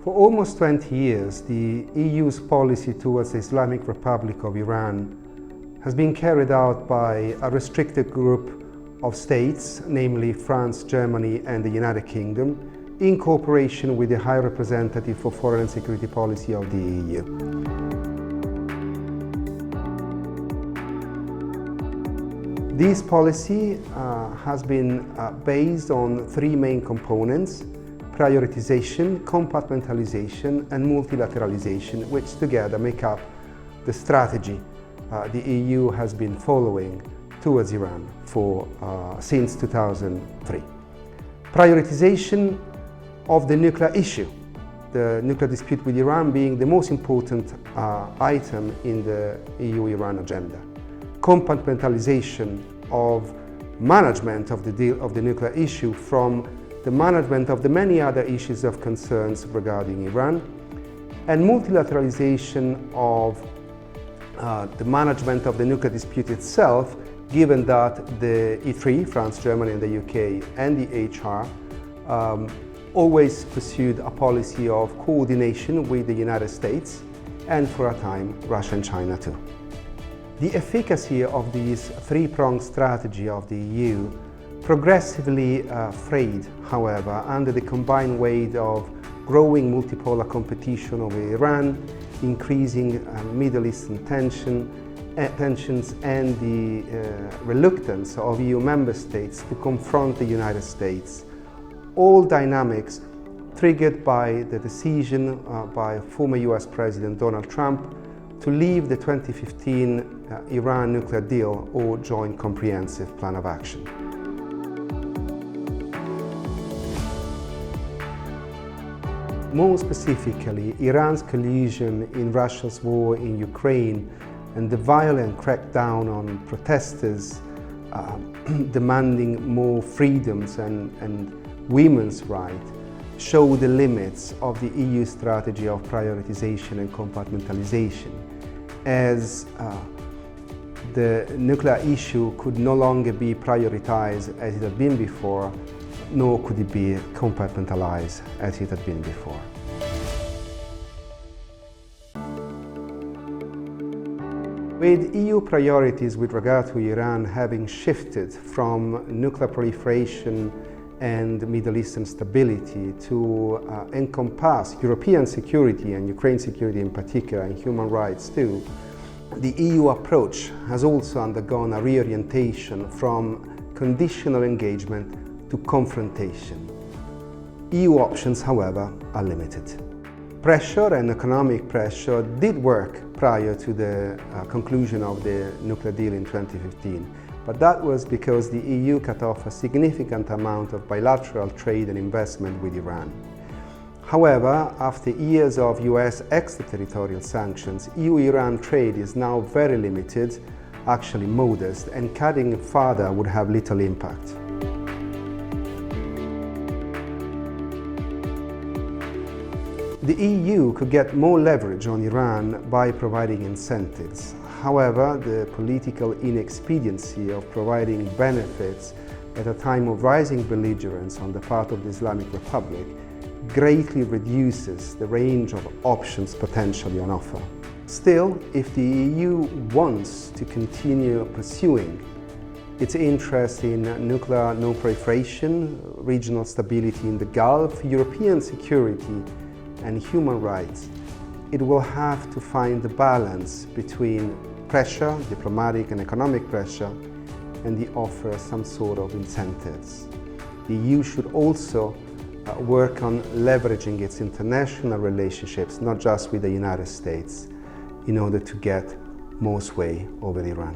For almost 20 years, the EU's policy towards the Islamic Republic of Iran has been carried out by a restricted group of states, namely France, Germany and the United Kingdom, in cooperation with the High Representative for Foreign and Security Policy of the EU. This policy has been based on three main components: prioritization, compartmentalization and multilateralization, which together make up the strategy the EU has been following towards Iran since 2003. Prioritization of the nuclear issue, the nuclear dispute with Iran being the most important item in the EU-Iran agenda. Compartmentalization of management of the nuclear issue from the management of the many other issues of concerns regarding Iran, and multilateralization of the management of the nuclear dispute itself, given that the E3, France, Germany and the UK, and the HR always pursued a policy of coordination with the United States, and for a time, Russia and China too. The efficacy of this three-pronged strategy of the EU progressively frayed, however, under the combined weight of growing multipolar competition over Iran, increasing Middle Eastern tensions and the reluctance of EU member states to confront the United States. All dynamics triggered by the decision by former US President Donald Trump to leave the 2015 Iran nuclear deal or Joint Comprehensive Plan of Action. More specifically, Iran's collusion in Russia's war in Ukraine and the violent crackdown on protesters demanding more freedoms and women's rights show the limits of the EU strategy of prioritization and compartmentalization, as the nuclear issue could no longer be prioritized as it had been before, nor could it be compartmentalized as it had been before. With EU priorities with regard to Iran having shifted from nuclear proliferation and Middle Eastern stability to encompass European security and Ukraine security in particular, and human rights too, the EU approach has also undergone a reorientation from conditional engagement to confrontation. EU options, however, are limited. Pressure and economic pressure did work prior to the conclusion of the nuclear deal in 2015, but that was because the EU cut off a significant amount of bilateral trade and investment with Iran. However, after years of US extraterritorial sanctions, EU-Iran trade is now very limited, actually modest, and cutting it further would have little impact. The EU could get more leverage on Iran by providing incentives. However, the political inexpediency of providing benefits at a time of rising belligerence on the part of the Islamic Republic greatly reduces the range of options potentially on offer. Still, if the EU wants to continue pursuing its interest in nuclear non-proliferation, regional stability in the Gulf, European security and human rights, it will have to find the balance between pressure, diplomatic and economic pressure, and the offer of some sort of incentives. The EU should also work on leveraging its international relationships, not just with the United States, in order to get more sway over Iran.